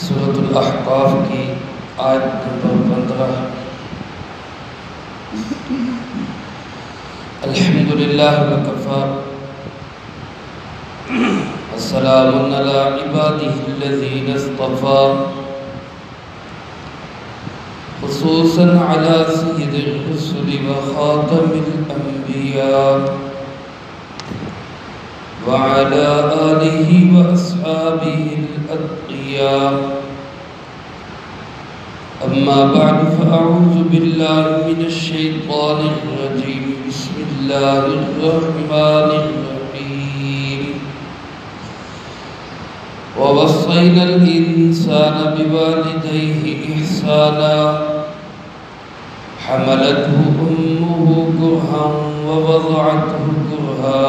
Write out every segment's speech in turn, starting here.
سورۃ الاحقاف کی آیت نمبر 15۔ الحمدللہ وکفی السلام علی عبادہ الذین اصطفی خصوصا علی سید الرسل وخاتم الانبیاء وعلى آلہ واصحابہ الاتقیاء اما بعد فاعوذ باللہ من الشیطان الرجیم بسم اللہ الرحمن الرحیم ووصینا الانسان بوالدیہ احسانا حملته امه كرها ووضعته كرها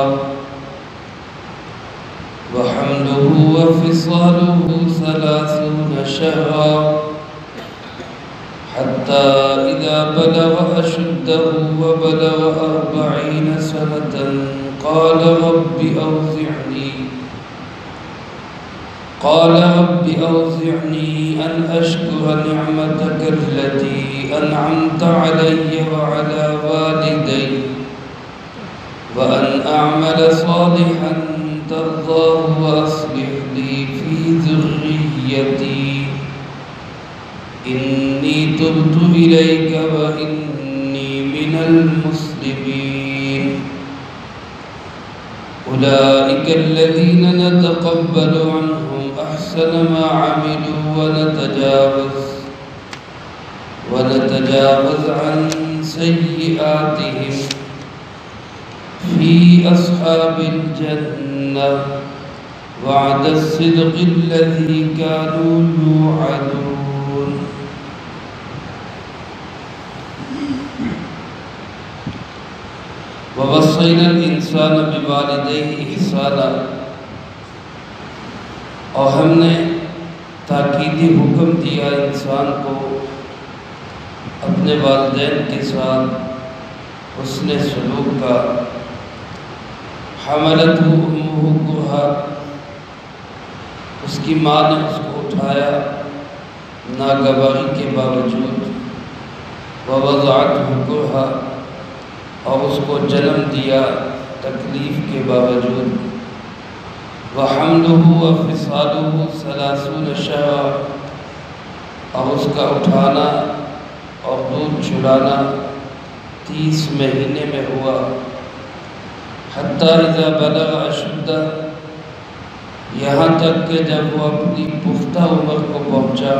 وحمله وفصاله 30 شهرا حتى إذا بلغ أشده وبلغ 40 سنة قال رب أوزعني أن أشكر نعمتك التي أنعمت علي وعلى والدي وأن أعمل صالحا ترضاه وأصلح لي في ذريتي إني تبت إليك وإني من المسلمين أولئك الذين نتقبل عنهم أحسن ما عملوا ونتجاوز عن سيئاتهم في أصحاب الجنة وعد الصدق الذي كانوا يوعدون۔ ووصينا الإنسان بوالديه إحسانا، اور ہم نے تاکیدی حکم دیا انسان کو اپنے والدین کے ساتھ حسن سلوک کا۔ حملته امه كرها، اس کی ماں نے اس کو اٹھایا ناگواری کے باوجود، ووضعته كرها، اور اس کو جنم دیا تکلیف کے باوجود، وحمله وفصاله 30 شهرا، اور اس کا اٹھانا اور دودھ چلانا 30 مہینے میں ہوا۔ حتی اذا بلغ اشدہ، یہاں تک کہ جب وہ اپنی پختہ عمر کو پہنچا،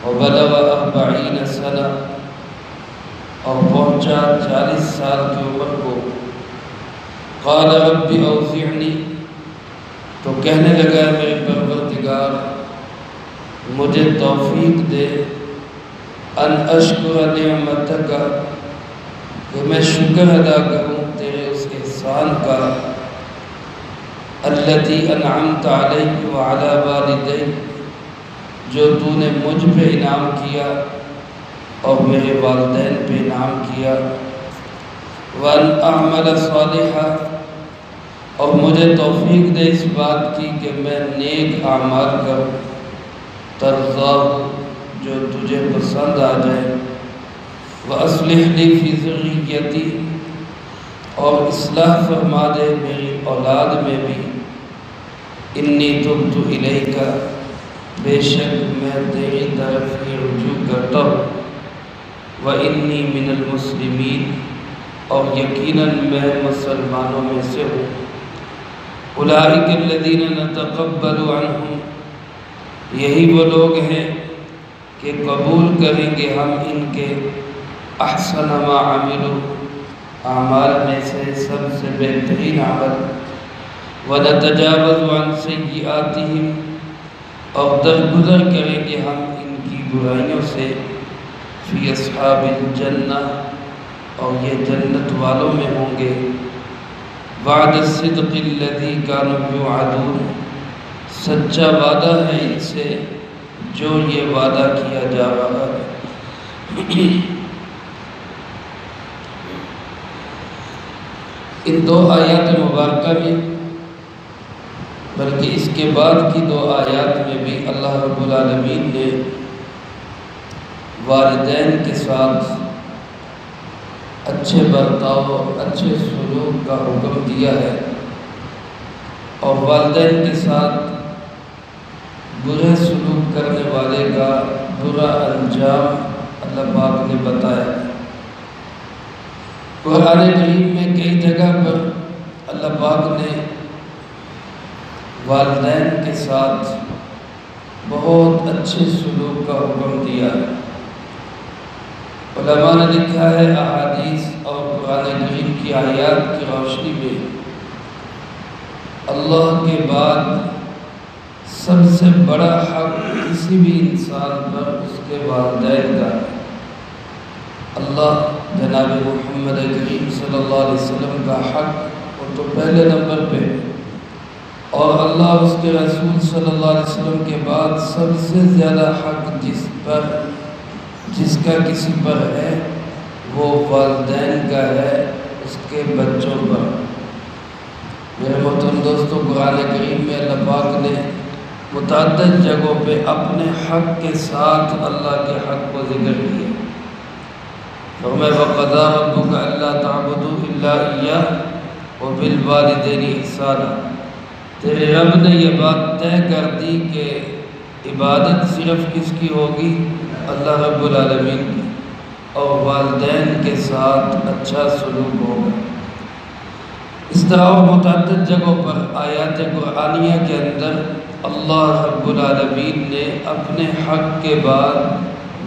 وبلغ 40 سنہ، اور پہنچا 40 سال کی عمر کو، قال رب اوزعنی، تو کہنے لگا میرے پروردگار مجھے توفیق دے، ان اشکر نعمتک، کہ میں شکر ادا کروں تیرے اس احسان کا، التی انعمت علی وعلی والدی، جو تو نے مجھ پہ انعام کیا اور میرے والدین پہ انعام کیا، وان اعمل صالحا، اور مجھے توفیق دے اس بات کی کہ میں نیک اعمال کروں، ترضاہ، جو تجھے پسند آ جائے، وَأَصْلِحْ لِي فِي ذُرِّيَّتِي، اور اصلاح فرما دے میری اولاد میں بھی، اِنِّی تُبْتُ إِلَيْكَ، بے شک میں تیری طرف ہی رجوع کرتا ہوں، وَإِنِّی مِنَ الْمُسْلِمِينَ، اور یقیناً میں مسلمانوں میں سے ہوں۔ أُولَئِكَ الَّذِينَ نَتَقَبَّلُ عَنْهُمْ، یہی وہ لوگ ہیں کہ قبول کریں گے ہم ان کے احسن ما عملوا، اعمال میں سے سب سے بہترین عمل، ونتجاوز عن سیئاتہم، اور درگزر کریں گے ہم ان کی برائیوں سے، فی اصحاب الجنہ، اور یہ جنت والوں میں ہوں گے، وعد الصدق الذی کانوا یوعدون، سچا وعدہ ہے ان سے جو یہ وعدہ کیا جا رہا ہے۔ ان دو آیات مبارکہ میں بلکہ اس کے بعد کی 2 آیات میں بھی اللہ رب العالمین نے والدین کے ساتھ اچھے برتاؤ اچھے سلوک کا حکم دیا ہے، اور والدین کے ساتھ برے سلوک کرنے والے کا برا انجام اللہ پاک نے بتایا۔ قرآن کریم میں کئی جگہ پر اللہ پاک نے والدین کے ساتھ بہت اچھے سلوک کا حکم دیا ہے۔ علماء نے لکھا ہے احادیث اور قرآن کریم کی آیات کی روشنی میں اللہ کے بعد سب سے بڑا حق کسی بھی انسان پر اس کے والدین کا ہے۔ اللہ جناب محمد کریم صلی اللہ علیہ وسلم کا حق وہ تو پہلے نمبر پہ، اور اللہ اس کے رسول صلی اللہ علیہ وسلم کے بعد سب سے زیادہ حق جس کا کسی پر ہے وہ والدین کا ہے، اس کے بچوں پر۔ میرے محترم دوستو، قرآن کریم میں اللہ پاک نے متعدد جگہوں پہ اپنے حق کے ساتھ اللہ کے حق کو ذکر کیا۔ فرمایا وَقَضَىٰ رَبُّكَ أَلَّا تَعْبُدُوا إِلَّا إِيَّاهُ وَبِالْوَالِدَيْنِ إِحْسَانًا۔ تیرے رب نے یہ بات طے کر دی کہ عبادت صرف کس کی ہوگی؟ اللہ رب العالمین کی، اور والدین کے ساتھ اچھا سلوک ہوگا۔ اس طرح متعدد جگہوں پر آیات قرآنیہ کے اندر اللہ رب العالمین نے اپنے حق کے بعد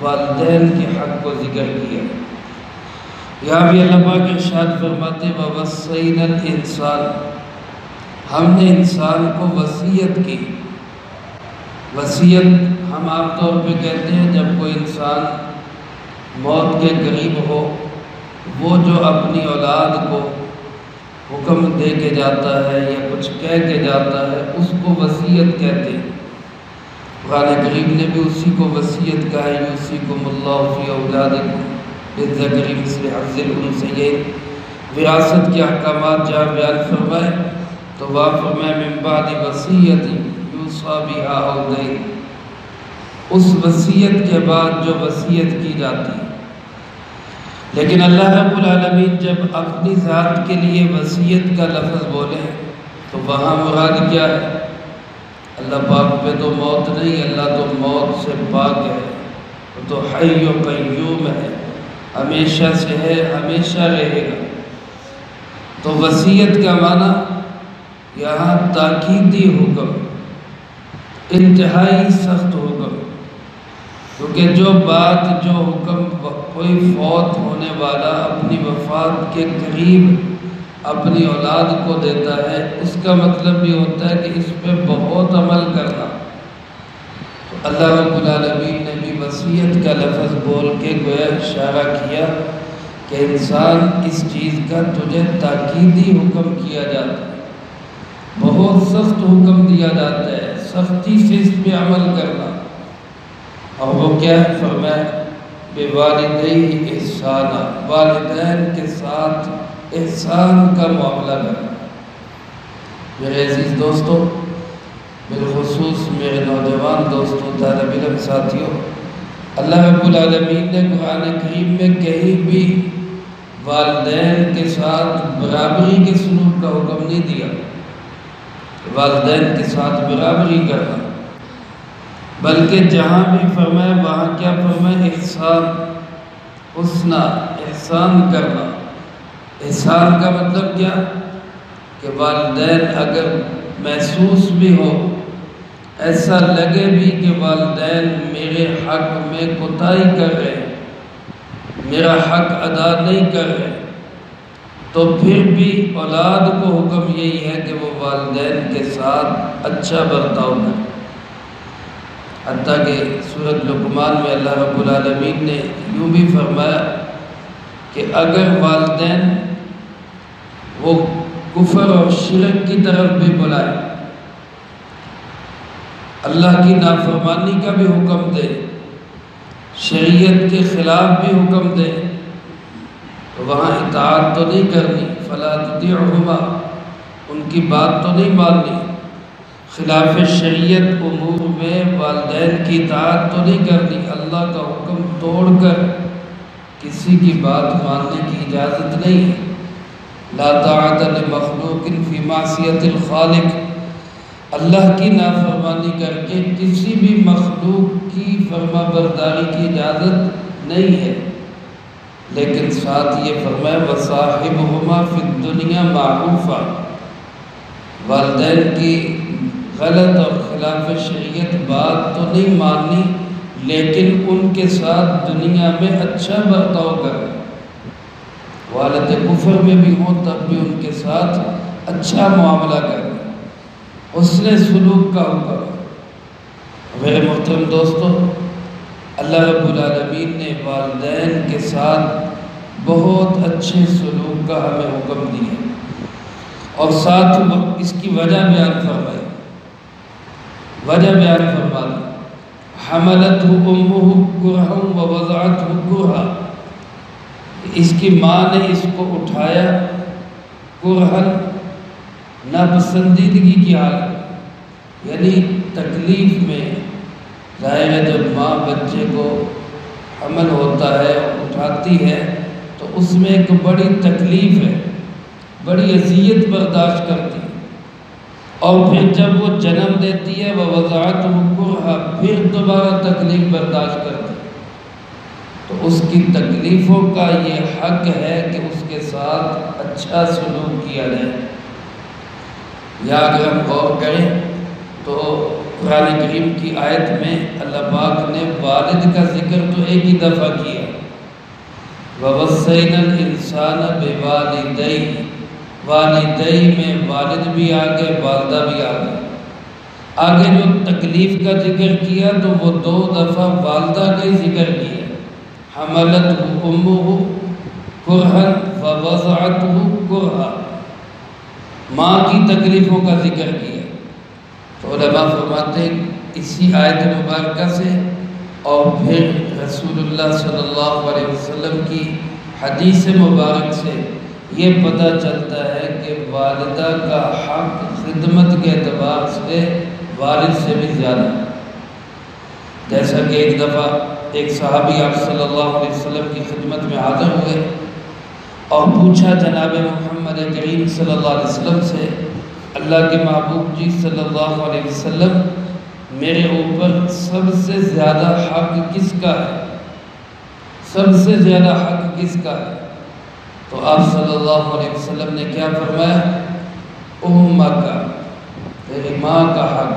والدین کے حق کو ذکر کیا۔ یہاں بھی اللہ پاک ارشاد فرماتے وَوَصَّيْنَا الْإِنسَانَ، ہم نے انسان کو وصیت کی۔ وصیت ہم عام طور پہ کہتے ہیں جب کوئی انسان موت کے قریب ہو، وہ جو اپنی اولاد کو حکم دے کے جاتا ہے یا کچھ کہہ کے جاتا ہے اس کو وصیت کہتے ہیں۔ قرآن کریم نے بھی اسی کو وصیت کہا ہے، یوصیکم اللہ فی اولادکم للذکر مثل حظ الانثیین۔ وراثت کے احکامات جہاں بیان فرمائے تو وہاں فرمایا من بعد وصیت یوصی بہا او دین، اس وصیت کے بعد جو وصیت کی جاتی ہے۔ لیکن اللہ رب العالمین جب اپنی ذات کے لیے وصیت کا لفظ بولے تو وہاں مراد کیا ہے؟ اللہ پاک پہ تو موت نہیں، اللہ تو موت سے پاک ہے، وہ تو حی و قیوم ہے، ہمیشہ سے ہے، ہمیشہ رہے گا۔ تو وصیت کا معنی یہاں تاکیدی حکم، انتہائی سخت حکم، کیونکہ جو بات جو حکم کوئی فوت ہونے والا اپنی وفات کے قریب اپنی اولاد کو دیتا ہے اس کا مطلب بھی ہوتا ہے کہ اس پہ بہت عمل کرنا۔ تو اللہ رب العالمین نے بھی وصیت کا لفظ بول کے گویا اشارہ کیا کہ انسان اس چیز کا تجھے تاکیدی حکم کیا جاتا ہے، بہت سخت حکم دیا جاتا ہے، سختی سے اس پہ عمل کرنا۔ اور وہ کیا ہے؟ فرمایا بِوَالِدَيْهِ إِحْسَانًا، والدین کے ساتھ احسان کا معاملہ کرنا۔ میرے عزیز دوستو، بالخصوص میرے نوجوان دوستوں، طالب علم ساتھیوں، اللہ رب العالمین نے قرآن کریم میں کہیں بھی والدین کے ساتھ برابری کے سلوک کا حکم نہیں دیا، والدین کے ساتھ برابری کرنا، بلکہ جہاں بھی فرمائے وہاں کیا فرمائے؟ احسان، حسنہ، احسان کرنا۔ احسان کا مطلب کیا؟ کہ والدین اگر محسوس بھی ہو، ایسا لگے بھی کہ والدین میرے حق میں کوتاہی کر رہے ہیں، میرا حق ادا نہیں کر رہے، تو پھر بھی اولاد کو حکم یہی ہے کہ وہ والدین کے ساتھ اچھا برتاؤ کرے۔ حتیٰ کہ سورۃ لقمان میں اللہ رب العالمین نے یوں بھی فرمایا کہ اگر والدین وہ کفر اور شرک کی طرف بھی بلائے، اللہ کی نافرمانی کا بھی حکم دے، شریعت کے خلاف بھی حکم دے، تو وہاں اطاعت تو نہیں کرنی، فلا تطیعہما، ان کی بات تو نہیں ماننی، خلاف شریعت امور میں والدین کی اطاعت تو نہیں کرنی، اللہ کا حکم توڑ کر کسی کی بات ماننے کی اجازت نہیں ہے۔ لا طاعت لمخلوق فی معصیت الخالق، اللہ کی نافرمانی کر کے کسی بھی مخلوق کی فرما برداری کی اجازت نہیں ہے، لیکن ساتھ یہ فرمایا وَصَاحِبْهُمَا فِي الدُّنْيَا مَعْرُوفًا، والدین کی غلط اور خلاف شریعت بات تو نہیں ماننی، لیکن ان کے ساتھ دنیا میں اچھا برتاؤ کرنا، والد کفر میں بھی ہوں تب بھی ان کے ساتھ اچھا معاملہ کرنا، حسن سلوک کا حکم۔ میرے محترم دوستو، اللہ رب العالمین نے والدین کے ساتھ بہت اچھے سلوک کا ہمیں حکم دیا اور ساتھ اس کی وجہ بیان فرمائی، وجہ بیان فرمائی حملتہ امہ کرہا ووضعتہ کرہا، اس کی ماں نے اس کو اٹھایا کرہن، ناپسندیدگی کی حالت، یعنی تکلیف میں۔ ظاہر ہے جب ماں بچے کو حمل ہوتا ہے اور اٹھاتی ہے تو اس میں ایک بڑی تکلیف ہے، بڑی اذیت برداشت کرتی ہے، اور پھر جب وہ جنم دیتی ہے ووضعتہ کرہا، پھر دوبارہ تکلیف برداشت کرتی ہے، تو اس کی تکلیفوں کا یہ حق ہے کہ اس کے ساتھ اچھا سلوک کیا جائے۔ یا اگر ہم غور کریں تو قرآن کریم کی آیت میں اللہ پاک نے والد کا ذکر تو ایک ہی دفعہ کیا، وَوَصَّيْنَا الْإِنسَانَ بِوَالِدَيْهِ، والدین میں والد بھی آگے والدہ بھی آگے۔ آگے جو تکلیف کا ذکر کیا تو وہ 2 دفعہ والدہ کا ہی ذکر کیا، حملتہ امہ کرہا ووضعتہ کرہا، ماں کی تکلیفوں کا ذکر کیا۔ تو علماء فرماتے ہیں اسی آیت مبارکہ سے اور پھر رسول اللہ صلی اللہ علیہ وسلم کی حدیث مبارک سے یہ پتہ چلتا ہے کہ والدہ کا حق خدمت کے اعتبار سے والد سے بھی زیادہ ہے۔ جیسا کہ ایک دفعہ ایک صحابی آپ صلی اللہ علیہ وسلم کی خدمت میں حاضر ہوئے اور پوچھا جناب محمد کریم صلی اللہ علیہ وسلم سے، اللہ کے محبوب جی صلی اللہ علیہ وسلم، میرے اوپر سب سے زیادہ حق کس کا ہے؟ سب سے زیادہ حق کس کا ہے؟ تو آپ صلی اللہ علیہ وسلم نے کیا فرمایا؟ امک، تیری ماں کا حق۔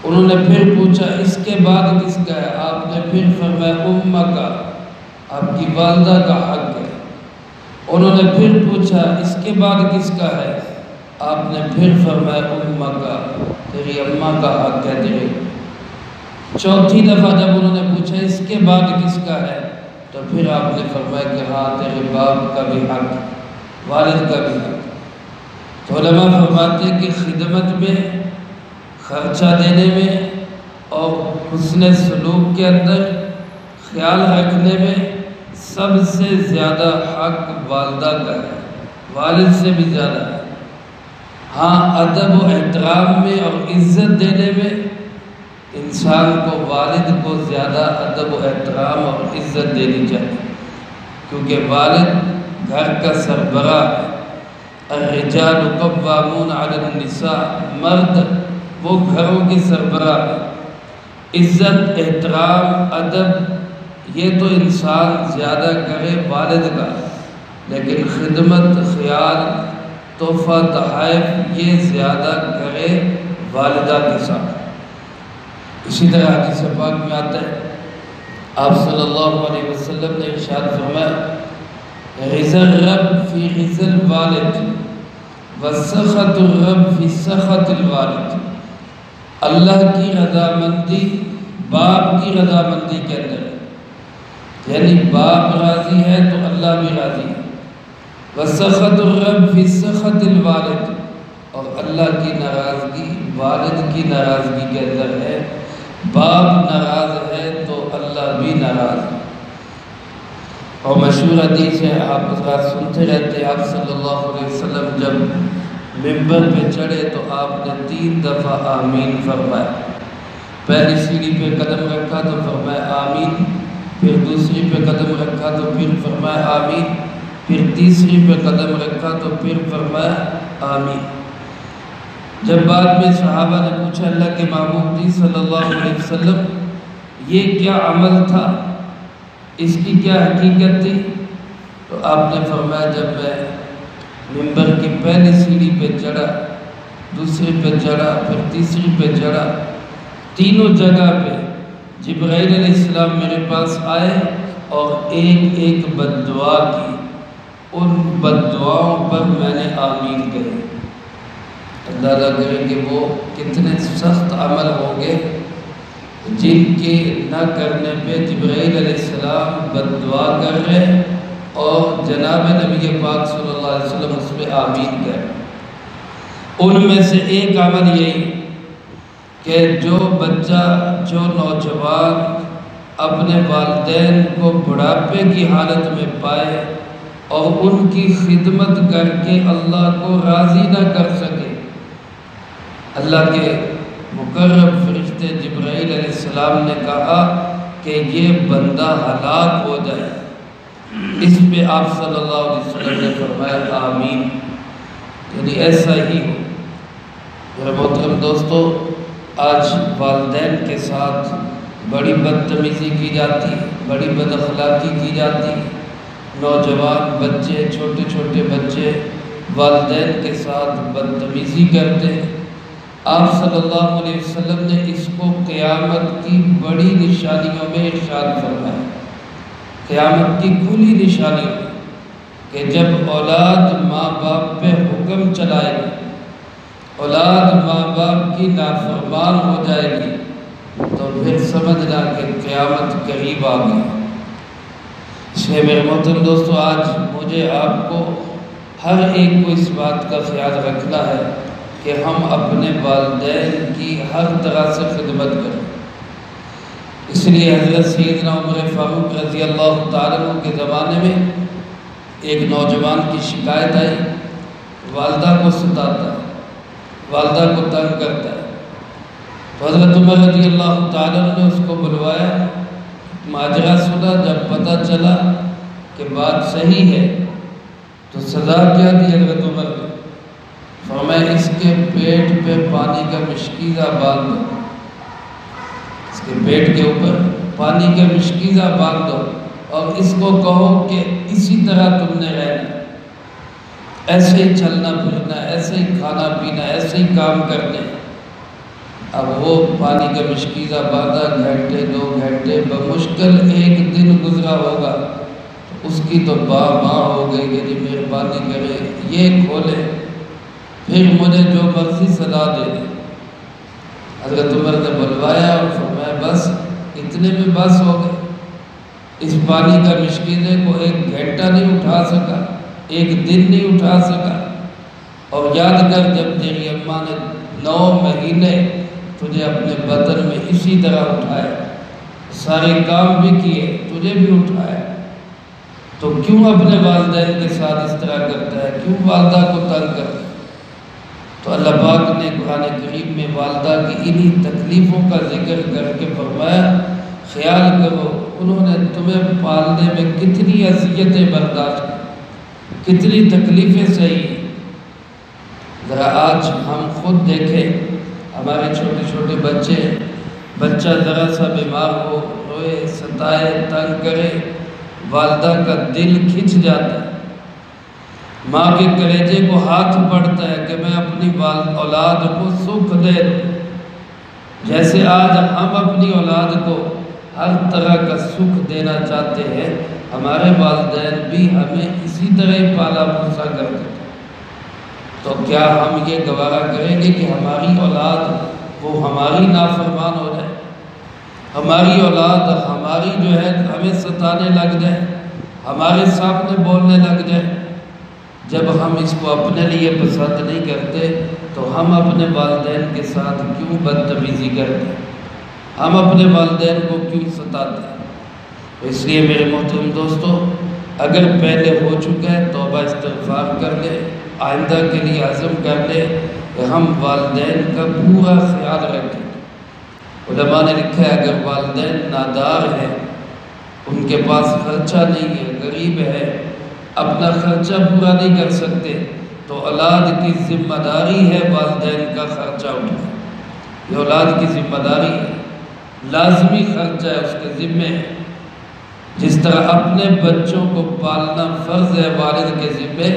انہوں نے پھر پوچھا اس کے بعد کس کا ہے؟ آپ نے پھر فرمایا امک، آپ کی والدہ کا حق ہے۔ انہوں نے پھر پوچھا اس کے بعد کس کا ہے؟ آپ نے پھر فرمایا امک، تیری اماں کا حق ہے تیرے۔ چوتھی دفعہ جب انہوں نے پوچھا اس کے بعد کس کا ہے تو پھر آپ نے فرمایا کہ ہاں تیرے باپ کا بھی حق، والد کا بھی حق۔ تو علماء فرماتے ہیں کہ خدمت میں، خرچہ دینے میں اور حسن سلوک کے اندر خیال رکھنے میں سب سے زیادہ حق والدہ کا ہے، والد سے بھی زیادہ ہے۔ ہاں ادب و احترام میں اور عزت دینے میں انسان کو والد کو زیادہ ادب و احترام اور عزت دینی چاہیے، کیونکہ والد گھر کا سربراہ ہے۔ الرجال قوامون علی النساء، مرد وہ گھروں کے سربراہ ہے۔ عزت، احترام، ادب یہ تو انسان زیادہ کرے والد کا، لیکن خدمت، خیال، تحفہ، تحائف یہ زیادہ کرے والدہ کے ساتھ۔ اسی طرح حدیث پاک میں آتا ہے، آپ صلی اللہ علیہ وسلم نے ارشاد فرمایا، رضا الرب فی رضا الوالد وسخط الرب فی سخط الوالد۔ اللہ کی رضامندی باپ کی رضامندی کے اندر ہے، یعنی باپ راضی ہے تو اللہ بھی راضی ہے۔ وسخط الرب فی سخط الوالد، اور اللہ کی ناراضگی والد کی ناراضگی کے اندر ہے۔ باپ ناراض ہے تو اللہ بھی ناراض ہے۔ اور مشہور حدیث ہے، آپ حضرات سنتے رہتے ہیں، آپ صلی اللہ علیہ وسلم جب ممبر پہ چڑھے تو آپ نے 3 دفعہ آمین فرمایا۔ پہلی سیڑھی پہ قدم رکھا تو فرمایا آمین، پھر دوسری پہ قدم رکھا تو پھر فرمایا آمین، پھر تیسری پہ قدم رکھا تو پھر فرمایا آمین۔ جب بعد میں صحابہ نے پوچھا اللہ کے محبوب جی صلی اللہ علیہ وسلم یہ کیا عمل تھا، اس کی کیا حقیقت تھی، تو آپ نے فرمایا جب میں ممبر کی پہلی سیڑھی پہ چڑھا، دوسری پہ چڑھا، پھر تیسری پہ چڑھا، تینوں جگہ پہ جبرائیل علیہ السلام میرے پاس آئے اور ایک ایک بد دعا کی، ان بد دعاؤں پر میں نے آمین کہی۔ اندازہ کریں کہ وہ کتنے سخت عمل ہوں گے جن کے نہ کرنے پہ جبرائیل علیہ السلام بد دعا کر رہے اور جناب نبی پاک صلی اللہ علیہ وسلم اس پہ آمین کہہ رہے۔ ان میں سے ایک عمل یہی کہ جو بچہ، جو نوجوان اپنے والدین کو بڑھاپے کی حالت میں پائے اور ان کی خدمت کر کے اللہ کو راضی نہ کر سکے، اللہ کے مقرب فرشتے جبرائیل علیہ السلام نے کہا کہ یہ بندہ ہلاک ہو جائے، اس پہ آپ صلی اللہ علیہ وسلم نے فرمایا آمین، یعنی ایسا ہی ہو۔ میرے محترم دوستو، آج والدین کے ساتھ بڑی بدتمیزی کی جاتی ہے، بڑی بد اخلاقی کی جاتی ہے۔ نوجوان بچے، چھوٹے چھوٹے بچے والدین کے ساتھ بدتمیزی کرتے ہیں۔ آپ صلی اللہ علیہ وسلم نے اس کو قیامت کی بڑی نشانیوں میں ارشاد فرمایا، قیامت کی کھلی نشانیوں میں، کہ جب اولاد ماں باپ پہ حکم چلائے گی، اولاد ماں باپ کی نافرمان ہو جائے گی، تو پھر سمجھنا کہ قیامت قریب آ گئی۔ اس لیے میرے محترم دوستو، آج مجھے آپ کو ہر ایک کو اس بات کا خیال رکھنا ہے کہ ہم اپنے والدین کی ہر طرح سے خدمت کریں۔ اس لیے حضرت سیدنا عمر فاروق رضی اللہ تعالیٰ عنہ کے زمانے میں ایک نوجوان کی شکایت آئی، والدہ کو ستاتا ہے، والدہ کو تنگ کرتا ہے، تو حضرت عمر رضی اللہ تعالیٰ عنہ نے اس کو بلوایا، ماجرا سنا۔ جب پتہ چلا کہ بات صحیح ہے تو سزا کیا دی حضرت عمر نے؟ فرمایا اس کے پیٹ پہ پانی کا مشکیزہ باندھ دو، اس کے پیٹ کے اوپر پانی کا مشکیزہ باندھ دو اور اس کو کہو کہ اسی طرح تم نے رہنا، ایسے ہی چلنا پھرنا، ایسے ہی کھانا پینا، ایسے ہی کام کرنے۔ اب وہ پانی کا مشکیزہ باندھا، گھنٹے 2 گھنٹے بمشکل 1 دن گزرا ہوگا، تو اس کی تو باں ہو گئی کہ جی مہربانی کرے یہ کھولے، پھر مجھے جو مرضی سزا دے دے۔ حضرت عمر نے بلوایا اور فرمایا بس اتنے میں بس ہو گئے، اس پانی کا مشکیزے کو 1 گھنٹہ نہیں اٹھا سکا، 1 دن نہیں اٹھا سکا، اور یاد کر جب تیری اماں نے 9 مہینے تجھے اپنے بطن میں اسی طرح اٹھایا، سارے کام بھی کیے، تجھے بھی اٹھایا، تو کیوں اپنے والدین کے ساتھ اس طرح کرتا ہے، کیوں والدہ کو تنگ کرتا ہے؟ تو اللہ پاک نے قرآن کریم میں والدہ کی انہی تکلیفوں کا ذکر کر کے فرمایا خیال کرو انہوں نے تمہیں پالنے میں کتنی اذیتیں برداشت کی، کتنی تکلیفیں سہی۔ ذرا آج ہم خود دیکھیں، ہمارے چھوٹے چھوٹے بچہ ذرا سا بیمار ہو، روئے، ستائے، تنگ کرے، والدہ کا دل کھنچ جاتا ہے، ماں کے کلیجے کو ہاتھ پڑتا ہے کہ میں اپنی اولاد کو سکھ دے دوں۔ جیسے آج ہم اپنی اولاد کو ہر طرح کا سکھ دینا چاہتے ہیں، ہمارے والدین بھی ہمیں اسی طرح ہی پالا پوسا کرتے ہیں۔ تو کیا ہم یہ گوارا کریں گے کہ ہماری اولاد وہ ہماری نافرمان ہو جائے، ہماری اولاد ہماری جو ہے ہمیں ستانے لگ جائے، ہمارے سامنے بولنے لگ جائے؟ جب ہم اس کو اپنے لیے پسند نہیں کرتے تو ہم اپنے والدین کے ساتھ کیوں بدتمیزی کرتے ہیں، ہم اپنے والدین کو کیوں ستاتے ہیں؟ تو اس لیے میرے محترم دوستو، اگر پہلے ہو چکا ہے توبہ استغفار کر لے، آئندہ کے لیے عزم کر لے کہ ہم والدین کا پورا خیال رکھیں۔ علماء نے لکھا ہے اگر والدین نادار ہیں، ان کے پاس خرچہ نہیں ہے، غریب ہے، اپنا خرچہ پورا نہیں کر سکتے، تو اولاد کی ذمہ داری ہے والدین کا خرچہ اٹھانا۔ یہ اولاد کی ذمہ داری ہے، لازمی خرچہ ہے، اس کے ذمے ہے۔ جس طرح اپنے بچوں کو پالنا فرض ہے والد کے ذمے،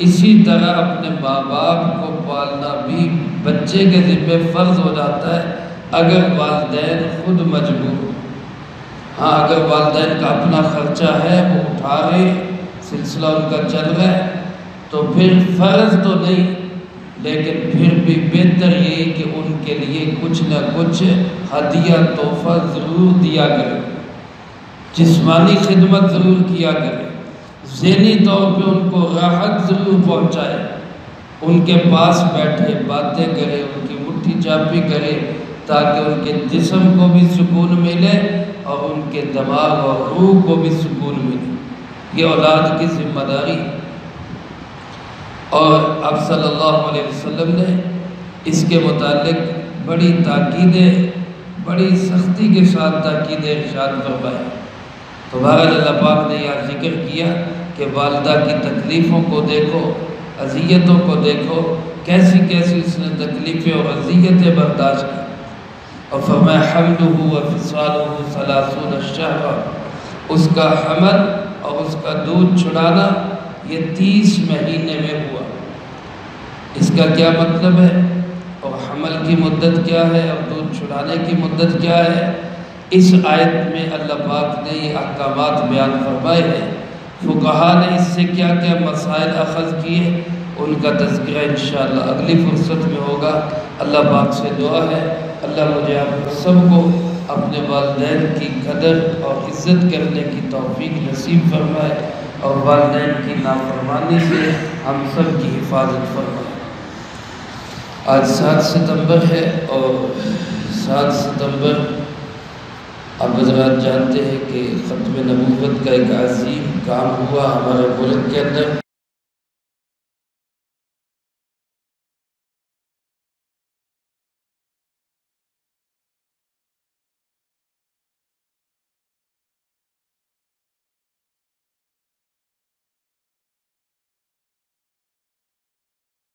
اسی طرح اپنے ماں باپ کو پالنا بھی بچے کے ذمے فرض ہو جاتا ہے اگر والدین خود مجبور ہو۔ ہاں اگر والدین کا اپنا خرچہ ہے، وہ اٹھا رہے، سلسلہ ان کا چل رہا ہے، تو پھر فرض تو نہیں، لیکن پھر بھی بہتر یہ کہ ان کے لیے کچھ نہ کچھ ہدیہ تحفہ ضرور دیا کرے، جسمانی خدمت ضرور کیا کرے، ذہنی طور پہ ان کو راحت ضرور پہنچائے، ان کے پاس بیٹھے باتیں کرے، ان کی مٹھی چاپی کرے، تاکہ ان کے جسم کو بھی سکون ملے اور ان کے دماغ اور روح کو بھی سکون ملے۔ یہ اولاد کی ذمہ داری ہے۔ اور اب صلی اللہ علیہ وسلم نے اس کے متعلق بڑی تاکیدیں، بڑی سختی کے ساتھ تاکیدیں ارشاد فرمائی۔ تو بہرحال اللہ پاک نے یہاں ذکر کیا کہ والدہ کی تکلیفوں کو دیکھو، اذیتوں کو دیکھو، کیسی کیسی اس نے تکلیفیں اور اذیتیں برداشت کی۔ اور فرمایا حملہ وفصالہ 30 شہرا، اس کا حمل اور اس کا دودھ چھڑانا یہ 30 مہینے میں ہوا۔ اس کا کیا مطلب ہے اور حمل کی مدت کیا ہے اور دودھ چھڑانے کی مدت کیا ہے؟ اس آیت میں اللہ پاک نے یہ احکامات بیان فرمائے ہیں۔ فقہاء نے اس سے کیا کیا مسائل اخذ کیے، ان کا تذکرہ انشاءاللہ اگلی فرصت میں ہوگا۔ اللہ پاک سے دعا ہے اللہ مجھے آپ سب کو اپنے والدین کی قدر اور عزت کرنے کی توفیق نصیب فرمائے، اور والدین کی نافرمانی سے ہم سب کی حفاظت فرمائے۔ آج 7 ستمبر ہے، اور 7 ستمبر آپ حضرات جانتے ہیں کہ ختم نبوت کا ایک عظیم کام ہوا ہمارے ملک کے اندر۔